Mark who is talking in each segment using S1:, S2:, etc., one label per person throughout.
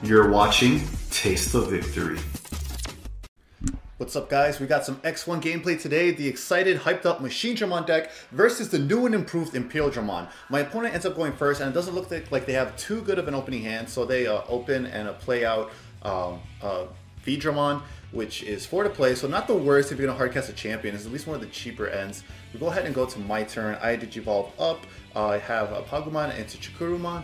S1: You're watching Taste of Victory.
S2: What's up, guys? We got some EX1 gameplay today. The excited, hyped up Machinedramon deck versus the new and improved Imperialdramon. My opponent ends up going first, and it doesn't look like they have too good of an opening hand, so they open and play out Digimon, which is 4 to play, so not the worst if you're going to hardcast a champion. It's at least one of the cheaper ends. We go ahead and go to my turn. I Digivolve up. I have Pagumon into Chikurimon.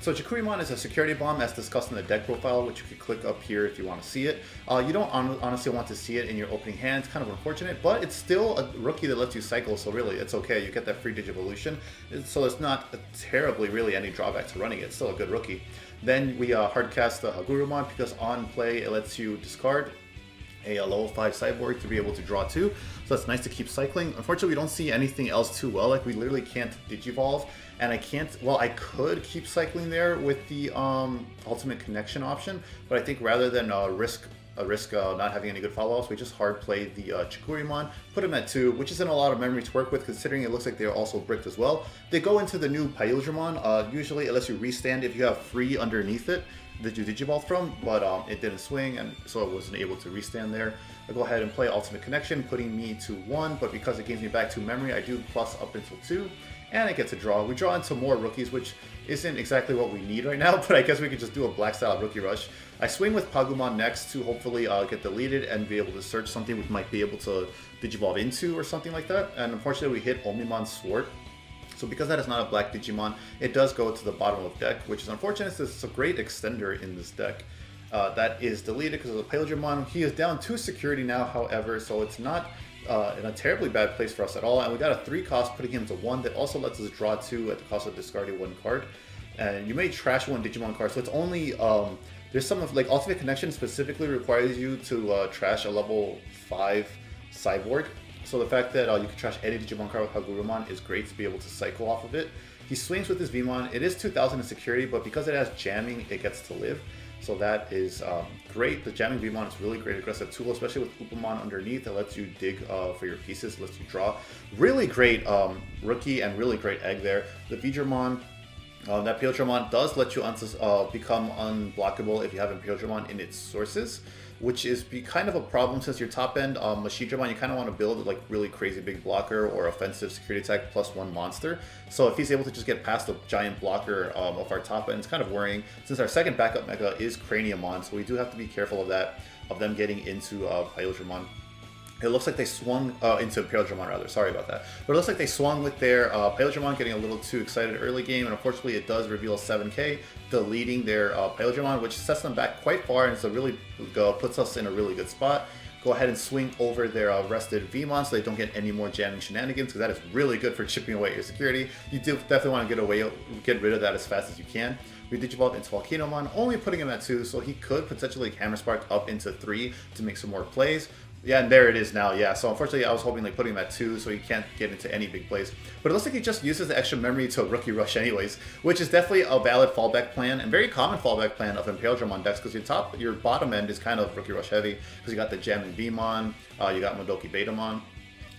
S2: So Chikurimon is a security bomb as discussed in the deck profile, which you can click up here if you want to see it. You don't honestly want to see it in your opening hand. It's kind of unfortunate, but it's still a rookie that lets you cycle, so really it's okay. You get that free Digivolution, so it's not terribly really any drawback to running it. It's still a good rookie. Then we hardcast the Agurumon because on play it lets you discard a level 5 cyborg to be able to draw 2. So that's nice to keep cycling. Unfortunately, we don't see anything else too well. Like, we literally can't Digivolve, and I can't, well, I could keep cycling there with the ultimate connection option, but I think rather than risk not having any good follow-ups, we just hard play the Chikurimon, put him at 2, which isn't a lot of memory to work with considering it looks like they're also bricked as well. They go into the new Imperialdramon. Usually it lets you restand if you have free underneath it that you Digivolve from, but it didn't swing, and so it wasn't able to restand there. I go ahead and play Ultimate Connection, putting me to 1, but because it gives me back 2 memory, I do plus up until 2, and I get to draw. We draw into more rookies, which isn't exactly what we need right now, but I guess we could just do a black style rookie rush. I swing with Pagumon next to hopefully get deleted and be able to search something we might be able to Digivolve into or something like that, and unfortunately we hit Omnimon's Sword. So because that is not a black Digimon, it does go to the bottom of the deck, which is unfortunate. It's a great extender in this deck. That is deleted because of the Imperialdramon. He is down 2 security now, however, so it's not in a terribly bad place for us at all. And we got a 3 cost, putting him to 1 that also lets us draw 2 at the cost of discarding 1 card. And you may trash 1 Digimon card, so it's only there's some of, like, Ultimate Connection specifically requires you to trash a level 5 cyborg. So the fact that you can trash any Digimon card with Agurumon is great to be able to cycle off of it. He swings with his Vmon. It is 2000 in security, but because it has jamming, it gets to live. So that is great. The jamming Vmon is really great aggressive tool, especially with Upamon underneath. It lets you dig for your pieces, lets you draw. Really great rookie and really great egg there. The Digimon, that Imperialdramon does let you become unblockable if you have Imperialdramon in its sources, which is kind of a problem since your top end Machinedramon, you kind of want to build like really crazy big blocker or offensive security attack plus 1 monster. So if he's able to just get past the giant blocker of our top end, it's kind of worrying since our second backup mega is Craniumon, so we do have to be careful of that, of them getting into Imperialdramon. It looks like they swung into Imperialdramon rather, sorry about that. But it looks like they swung with their Imperialdramon getting a little too excited early game, and unfortunately it does reveal 7k, deleting their Imperialdramon, which sets them back quite far, and so really puts us in a really good spot. Go ahead and swing over their rested Vmon so they don't get any more jamming shenanigans, because that is really good for chipping away at your security. You do definitely want to get rid of that as fast as you can. We Digivolve into Volcanomon, only putting him at 2, so he could potentially Hammer Spark up into 3 to make some more plays. Yeah, and there it is now, yeah. So unfortunately, I was hoping like putting him at 2 so he can't get into any big plays. But it looks like he just uses the extra memory to rookie rush anyways, which is definitely a valid fallback plan and very common fallback plan of Imperialdramon decks, because your bottom end is kind of rookie rush heavy because you got the jamming Vmon, you got Modoki Betamon.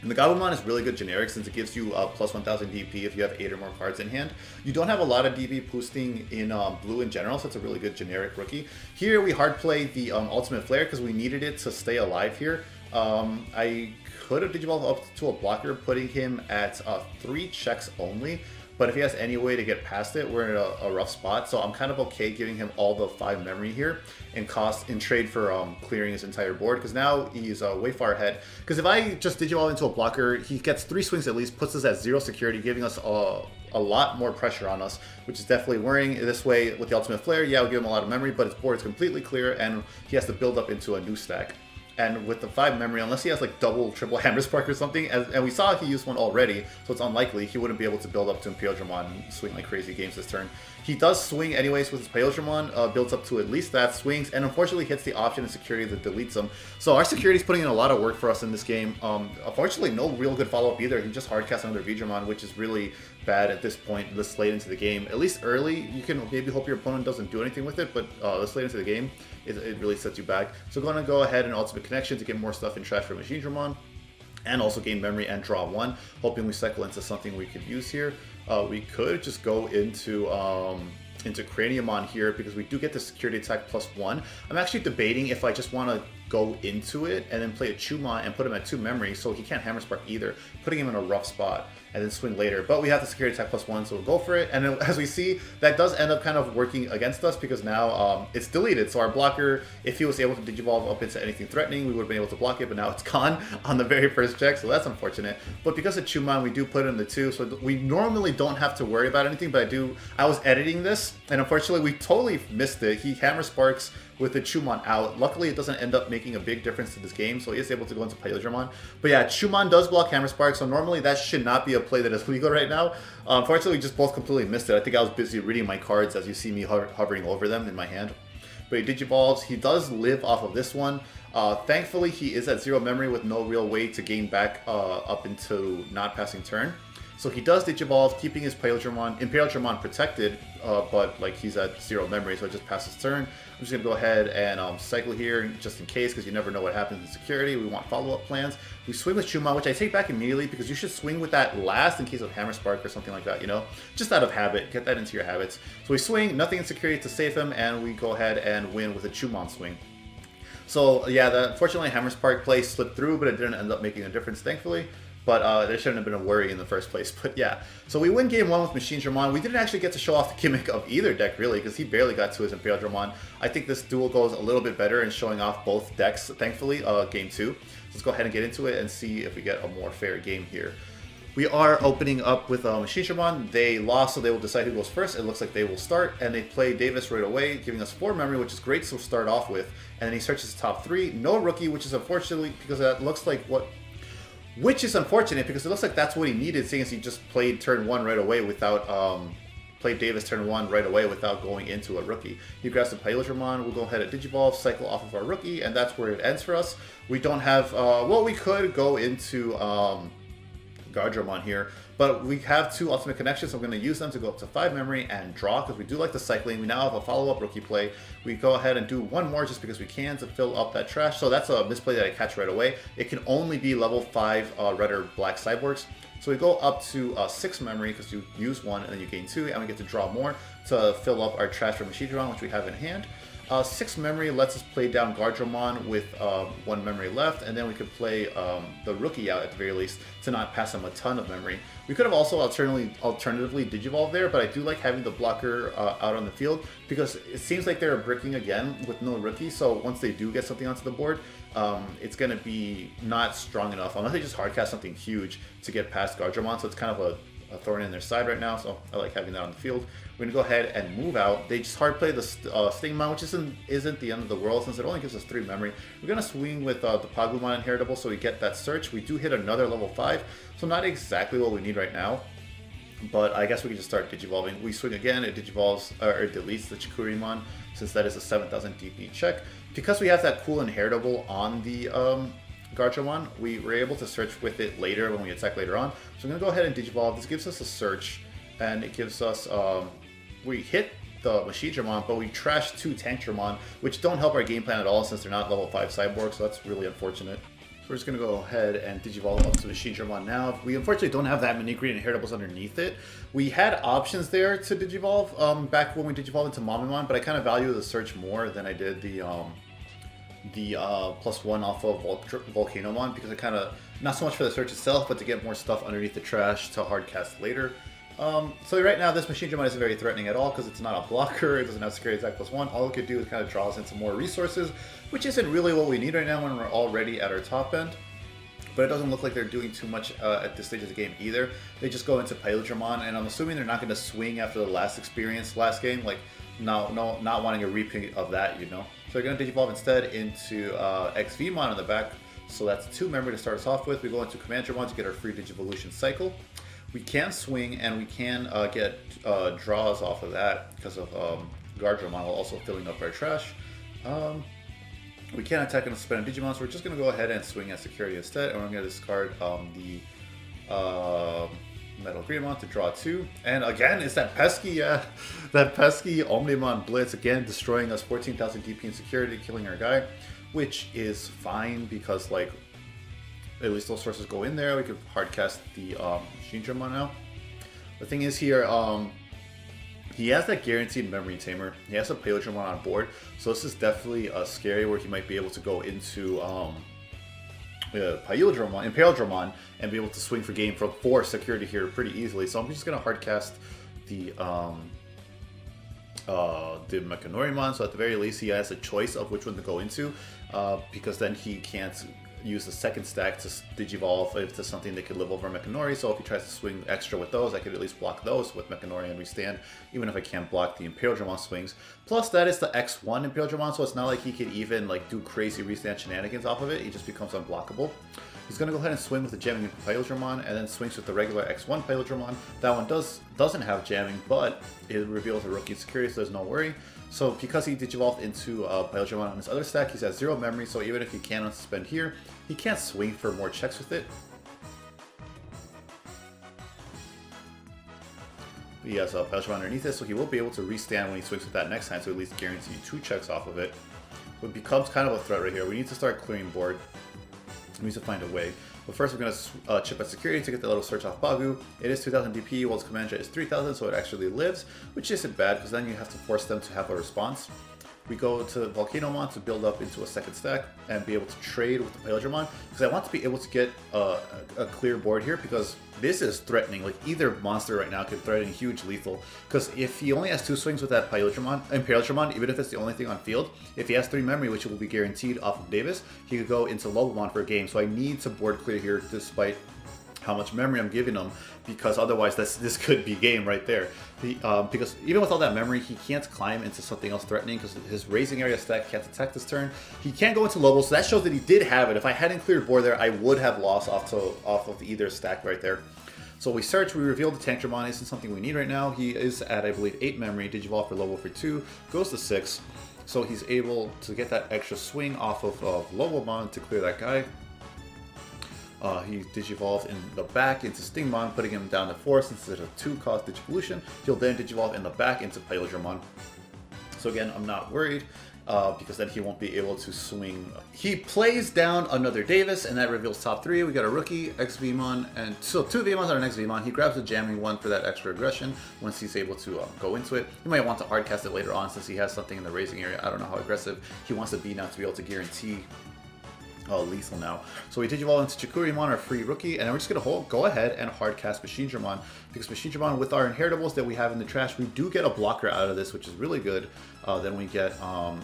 S2: And the Gabumon is really good generic since it gives you plus 1000 DP if you have 8 or more cards in hand. You don't have a lot of DP boosting in blue in general, so it's a really good generic rookie. Here we hard play the Ultimate Flare because we needed it to stay alive here. I could have Digivolved up to a blocker, putting him at 3 checks only. But if he has any way to get past it, we're in a rough spot. So I'm kind of okay giving him all the 5 memory here in trade for clearing his entire board, because now he's way far ahead. Because if I just Digivolve into a blocker, he gets 3 swings at least, puts us at 0 security, giving us a lot more pressure on us, which is definitely worrying. This way, with the Ultimate Flare, yeah, we'll give him a lot of memory, but his board is completely clear, and he has to build up into a new stack. And with the 5 memory, unless he has like double, triple Hammer Spark or something, and we saw he used 1 already, so it's unlikely he wouldn't be able to build up to Imperialdramon and swing like crazy games this turn. He does swing anyways with his Imperialdramon, builds up to at least that, swings, and unfortunately hits the option in security that deletes him. So our security is putting in a lot of work for us in this game. Unfortunately, no real good follow-up either. He just hardcast another Digimon, which is really bad at this point, this late into the game. At least early, you can maybe hope your opponent doesn't do anything with it, but this late into the game, it really sets you back. So going to go ahead and Ultimate Connection to get more stuff in trash for Machinedramon, and also gain memory and draw 1, hoping we cycle into something we could use here. We could just go into into Craniumon here because we do get the security attack +1. I'm actually debating if I just want to go into it and then play a Chumon and put him at 2 memory so he can't Hammer Spark either, putting him in a rough spot and then swing later. But we have the security attack +1, so we'll go for it. And then, as we see, that does end up kind of working against us because now it's deleted. So our blocker, if he was able to Digivolve up into anything threatening, we would have been able to block it, but now it's gone on the very first check, so that's unfortunate. But because of Chumon, we do put in the 2, so we normally don't have to worry about anything, but I was editing this, and unfortunately we totally missed it. He Hammer Sparks with the Chumon out. Luckily, it doesn't end up making a big difference to this game, so he is able to go into Imperialdramon. But yeah, Chumon does block Hammer Spark, so normally that should not be a play that is legal right now. Unfortunately, we just both completely missed it. I think I was busy reading my cards as you see me hovering over them in my hand. But he Digivolves. He does live off of this one. Thankfully, he is at 0 memory with no real way to gain back up into not passing turn. So he does Digivolve, keeping his Imperialdramon protected, but like he's at 0 memory, so it just passes turn. I'm just going to go ahead and cycle here just in case, because you never know what happens in security. We want follow-up plans. We swing with Chumon, which I take back immediately, because you should swing with that last in case of Hammer Spark or something like that, you know? Just out of habit. Get that into your habits. So we swing, nothing in security to save him, and we go ahead and win with a Chumon swing. So yeah, unfortunately Hammer Spark play slipped through, but it didn't end up making a difference, thankfully. But there shouldn't have been a worry in the first place. But yeah, so we win game 1 with Machinedramon. We didn't actually get to show off the gimmick of either deck, really, because he barely got to his Imperialdramon. I think this duel goes a little bit better in showing off both decks, thankfully, game 2. Let's go ahead and get into it and see if we get a more fair game here. We are opening up with Machinedramon. They lost, so they will decide who goes first. It looks like they will start, and they play Davis right away, giving us 4 memory, which is great to start off with. And then he searches the top 3. No rookie, which is unfortunately, because that looks like what... Which is unfortunate because it looks like that's what he needed, seeing as he just played turn 1 right away without played Davis turn 1 right away without going into a rookie. He grabs the Imperialdramon. We'll go ahead and Digivolve, cycle off of our rookie, and that's where it ends for us. We don't have well, we could go into Guardramon here, but we have 2 ultimate connections, so I'm going to use them to go up to 5 memory and draw, because we do like the cycling. We now have a follow-up rookie play. We go ahead and do 1 more just because we can to fill up that trash, so that's a misplay that I catch right away. It can only be level 5 red or black cyborgs. So we go up to 6 memory because you use 1 and then you gain 2, and we get to draw more to fill up our trash for Machinedramon, which we have in hand. 6 memory lets us play down Guardramon with 1 memory left, and then we could play the rookie out at the very least to not pass him a ton of memory. We could have also alternatively Digivolve there, but I do like having the blocker out on the field because it seems like they're bricking again with no rookie, so once they do get something onto the board, it's going to be not strong enough unless they just hardcast something huge to get past Guardramon, so it's kind of a thorn in their side right now, so I like having that on the field. We're going to go ahead and move out. They just hard play the Stingmon, which isn't the end of the world since it only gives us 3 memory. We're going to swing with the Pagumon Inheritable so we get that search. We do hit another level 5, so not exactly what we need right now, but I guess we can just start Digivolving. We swing again, it Digivolves, or deletes the Chikurimon since that is a 7,000 DP check. Because we have that cool Inheritable on the Guardramon, we were able to search with it later when we attack later on. So I'm going to go ahead and Digivolve. This gives us a search, and it gives us, we hit the Machinedramon, but we trash 2 Tankdramon, which don't help our game plan at all since they're not level 5 cyborgs, so that's really unfortunate. So we're just going to go ahead and Digivolve up to Machinedramon now. We unfortunately don't have that many green Inheritables underneath it. We had options there to Digivolve back when we Digivolved into Mamamon, but I kind of value the search more than I did the +1 off of Volcanomon, because I kind of, not so much for the search itself, but to get more stuff underneath the trash to hardcast later. So right now this Machinedramon isn't very threatening at all because it's not a blocker, it doesn't have security attack +1. All it could do is kind of draw us into more resources, which isn't really what we need right now when we're already at our top end. But it doesn't look like they're doing too much at this stage of the game either. They just go into Imperialdramon, and I'm assuming they're not going to swing after the last experience last game, like not wanting a repeat of that, you know. So we're going to Digivolve instead into XVmon on the back. So that's 2 memory to start us off with. We go into Commandramon to get our free Digivolution cycle. We can swing, and we can get draws off of that because of Guardramon while also filling up our trash. We can attack and spend a Digimon, so we're just going to go ahead and swing at security instead, and we're going to discard the Metal Greymon to draw 2. And again, it's that pesky Omnimon Blitz, again destroying us 14,000 DP in security, killing our guy, which is fine because, like, at least those sources go in there. We could hardcast the Machinedramon now. The thing is here, He has that guaranteed memory tamer. He has a Imperialdramon on board, so this is definitely scary where he might be able to go into Imperialdramon and be able to swing for game from 4 security here pretty easily. So I'm just gonna hard cast the Machinedramon, so at the very least he has a choice of which one to go into, because then he can't use the second stack to Digivolve if it's something that could live over Mechanori. So if he tries to swing extra with those, I could at least block those with Mechanori and Restand, even if I can't block the Imperialdramon swings. Plus that is the X1 Imperialdramon, so it's not like he could even like do crazy Restand shenanigans off of it. He just becomes unblockable. He's going to go ahead and swing with the jamming Imperialdramon, and then swings with the regular X1 Imperialdramon. That one doesn't have jamming, but it reveals a rookie security, so there's no worry. So because he Digivolved into Imperialdramon on his other stack, he has 0 memory, so even if he can unsuspend here, he can't swing for more checks with it. He has a Imperialdramon underneath it, so he will be able to restand when he swings with that next time, so at least guarantee 2 checks off of it. So it becomes kind of a threat right here. We need to start clearing board. We need to find a way. But first we're going to chip at security to get the little search off Bagu. It is 2000 DP, while its command jet is 3000, so it actually lives, which isn't bad because then you have to force them to have a response. We go to Volcanomon to build up into a second stack and be able to trade with the Imperialdramon, because I want to be able to get a clear board here, because this is threatening. Like either monster right now could threaten huge lethal, because if he only has 2 swings with that Imperialdramon, even if it's the only thing on field, if he has 3 memory, which will be guaranteed off of Davis, he could go into Lobomon for a game. So I need to board clear here despite how much memory I'm giving him, because otherwise this could be game right there. Because even with all that memory, he can't climb into something else threatening because his raising area stack can't attack this turn. He can't go into Lobo, so that shows that he did have it. If I hadn't cleared board there, I would have lost off of either stack right there. So we search, we reveal the Tankdramon isn't something we need right now. He is at, I believe, 8 memory, Digivolve for Lobo for 2, goes to 6. So he's able to get that extra swing off of Lobomon to clear that guy. He Digivolved in the back into Stingmon, putting him down to 4 since it's a 2-cost Digivolution. He'll then Digivolve in the back into Imperialdramon. So again, I'm not worried, because then he won't be able to swing. He plays down another Davis, and that reveals top 3. We got a rookie, XVmon, and so 2 Vmons and an XVmon. He grabs the jamming one for that extra aggression once he's able to go into it. He might want to hardcast it later on since he has something in the raising area. I don't know how aggressive he wants to be now to be able to guarantee lethal now. So we Digivolve into Chikurimon, our free rookie, and then we're just going to go ahead and hard cast Machinedramon, because Machinedramon, with our inheritables that we have in the trash, we do get a blocker out of this, which is really good. Then we get, so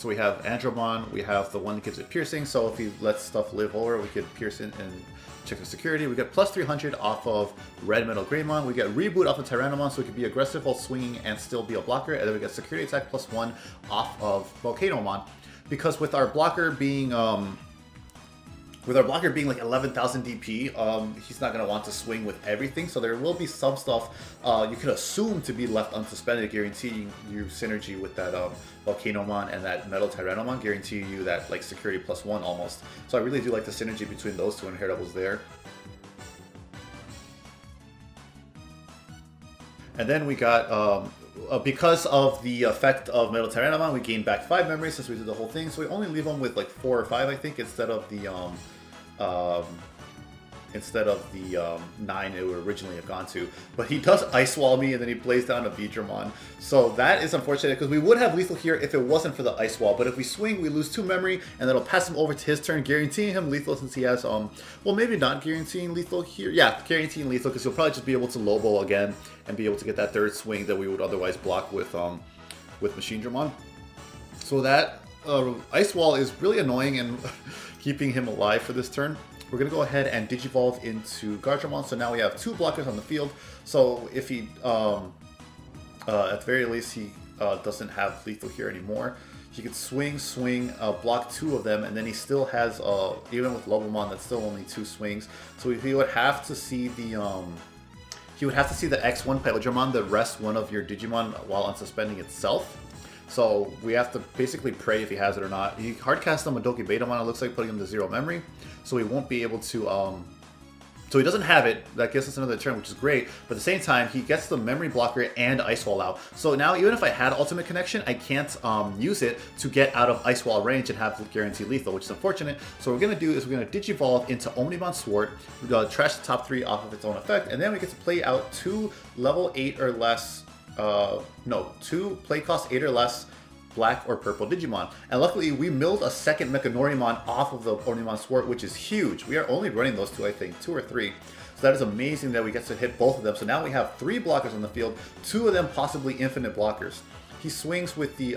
S2: we have Andromon, we have the one that gives it piercing, so if he lets stuff live over, we could pierce it and check the security. We get plus 300 off of Red Metal Greymon. We get Reboot off of Tyrannomon, so we can be aggressive while swinging and still be a blocker. And then we get Security Attack plus 1 off of Volcanomon, because with our blocker being like 11,000 DP, he's not going to want to swing with everything, so there will be some stuff you can assume to be left unsuspended, guaranteeing you synergy with that Volcanomon and that Metal Tyrannomon, guarantee you that like security plus 1 almost. So I really do like the synergy between those 2 inheritables there. And then we got, because of the effect of Metal Tyrannomon, we gained back 5 memories since we did the whole thing, so we only leave him with like 4 or 5, I think, instead of the 9 it would originally have gone to. But he does Ice Wall me, and then he plays down a Beedramon. So that is unfortunate, because we would have lethal here if it wasn't for the Ice Wall. But if we swing, we lose 2 memory, and that'll pass him over to his turn, guaranteeing him lethal since he has, well, maybe not guaranteeing lethal here. Yeah, guaranteeing lethal, because he'll probably just be able to Lobo again and be able to get that 3rd swing that we would otherwise block with Machinedramon. So that Ice Wall is really annoying and keeping him alive for this turn. We're going to go ahead and Digivolve into Guardramon, so now we have 2 blockers on the field. So if he, at the very least, he doesn't have lethal here anymore. He could swing, block 2 of them, and then he still has, even with Lobomon, that's still only 2 swings. So he would have to see the, X1 Imperialdramon that rests one of your Digimon while unsuspending itself. So we have to basically pray if he has it or not. He hardcast him a Doki Betamon, it looks like, putting him to 0 memory. So he won't be able to, so he doesn't have it. That gives us another turn, which is great. But at the same time, he gets the memory blocker and Ice Wall out. So now, even if I had Ultimate Connection, I can't use it to get out of Ice Wall range and have guaranteed lethal, which is unfortunate. So what we're going to do is we're going to Digivolve into Omnimon Sword. We're going to trash the top 3 off of its own effect. And then we get to play out 2 level 8 or less 2 play cost 8 or less black or purple Digimon. And luckily we milled a second Machinedramon off of the Omnimon Sword, which is huge. We are only running those 2, I think, 2 or 3. So that is amazing that we get to hit both of them. So now we have 3 blockers on the field, 2 of them possibly infinite blockers. He swings with the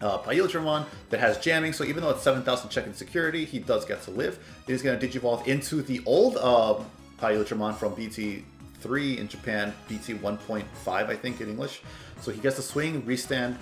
S2: Imperialdramon that has jamming, so even though it's 7,000 check in security, he does get to live. He's going to Digivolve into the old Imperialdramon from BT3 in Japan, BT 1.5 I think in English. So he gets to swing, restand,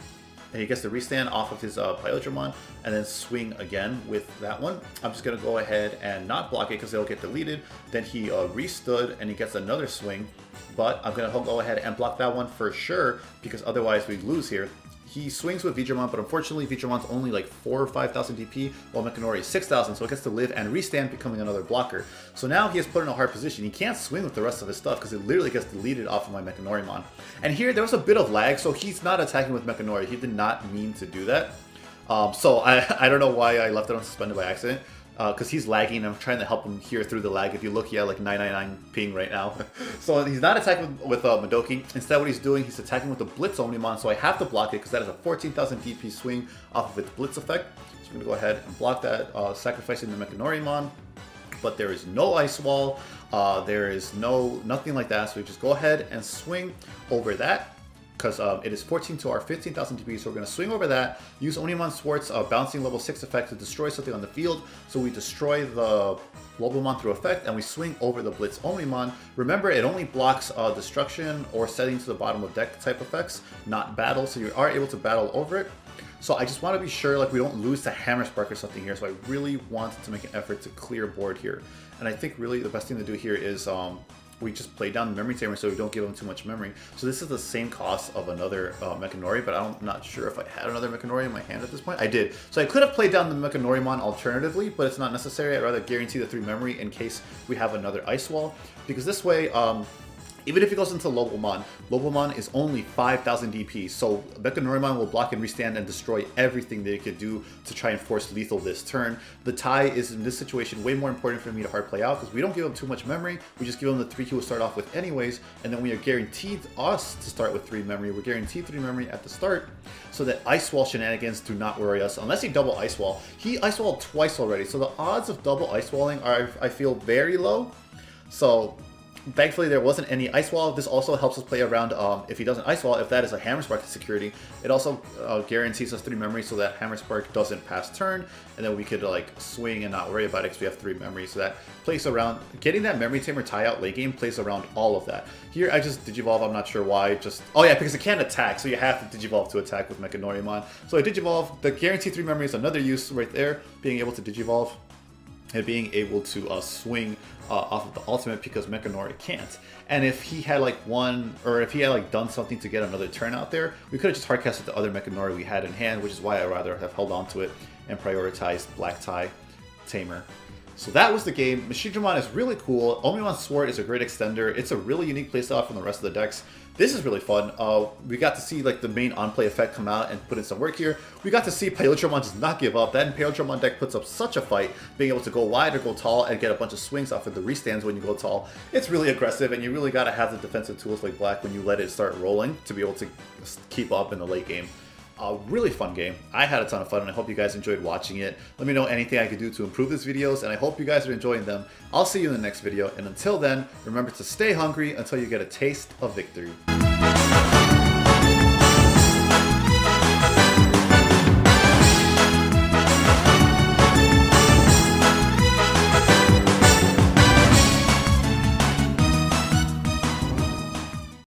S2: and he gets to restand off of his Imperialdramon, and then swing again with that one. I'm just going to go ahead and not block it because it'll get deleted. Then he restood and he gets another swing, but I'm going to go ahead and block that one for sure because otherwise we lose here. He swings with Digimon, but unfortunately Digimon's only like 4,000 or 5,000 DP, while Machinori is 6,000, so it gets to live and restand, becoming another blocker. So now he is put in a hard position. He can't swing with the rest of his stuff because it literally gets deleted off of my Mechanorimon. And here there was a bit of lag, so he's not attacking with Mechanori. He did not mean to do that. So I don't know why I left it on suspended by accident. Because he's lagging and I'm trying to help him here through the lag. If you look, he had like 999 ping right now. So he's not attacking with Madoki. Instead what he's doing, he's attacking with the Blitz Omnimon, so I have to block it because that is a 14,000 DP swing off of its Blitz effect. So I'm going to go ahead and block that, sacrificing the Mechanorimon. But there is no Ice Wall, there is nothing like that, so we just go ahead and swing over that. Because it is 14 to our 15,000 DP, so we're going to swing over that, use Omnimon Swart's bouncing level 6 effect to destroy something on the field. So we destroy the Lobomon through effect, and we swing over the Blitz Omnimon. Remember, it only blocks destruction or setting to the bottom of deck type effects, not battle, so you are able to battle over it. So I just want to be sure like we don't lose to Hammer Spark or something here, so I really wanted to make an effort to clear board here. And I think really the best thing to do here is we just play down the memory tamer so we don't give him too much memory. So this is the same cost of another Mechanori, but I'm not sure if I had another Mechanori in my hand at this point. I did. So I could have played down the Mechanorimon alternatively, but it's not necessary. I'd rather guarantee the 3 memory in case we have another Ice Wall. Because this way, even if he goes into Lobomon is only 5,000 DP, so Mechanorimon will block and restand and destroy everything that it could do to try and force lethal this turn. The tie is, in this situation, way more important for me to hard play out, because we don't give him too much memory, we just give him the 3 he will start off with anyways, and then we are guaranteed us to start with 3 memory. We're guaranteed 3 memory at the start, so that Ice Wall shenanigans do not worry us, unless he double Ice Wall. He Ice Walled twice already, so the odds of double Ice Walling are, I feel, very low. So thankfully there wasn't any Ice Wall. This also helps us play around if he doesn't Ice Wall, if that is a Hammer Spark security. It also guarantees us 3 memory so that Hammer Spark doesn't pass turn, and then we could like swing and not worry about it because we have 3 memory. So that plays around, getting that Memory Tamer tie out late game plays around all of that. Here I just Digivolve, I'm not sure why, oh yeah, because it can't attack, so you have to Digivolve to attack with Mechanorimon. So I Digivolve, the guaranteed 3 memory is another use right there, being able to Digivolve and being able to swing off of the ultimate because Mechanori can't. And if he had like if he had like done something to get another turn out there, we could have just hardcasted the other Mechanori we had in hand, which is why I'd rather have held on to it and prioritized Black Tie Tamer. So that was the game. Machinedramon is really cool. Omnimon Sword is a great extender. It's a really unique playstyle from the rest of the decks. This is really fun. We got to see like the main on-play effect come out and put in some work here. We got to see Imperialdramon just not give up. That Imperialdramon deck puts up such a fight, being able to go wide or go tall and get a bunch of swings off of the restands when you go tall. It's really aggressive, and you really got to have the defensive tools like Black when you let it start rolling to be able to keep up in the late game. A really fun game. I had a ton of fun, and I hope you guys enjoyed watching it. Let me know anything I could do to improve these videos, and I hope you guys are enjoying them. I'll see you in the next video, and until then, remember to stay hungry until you get a taste of victory.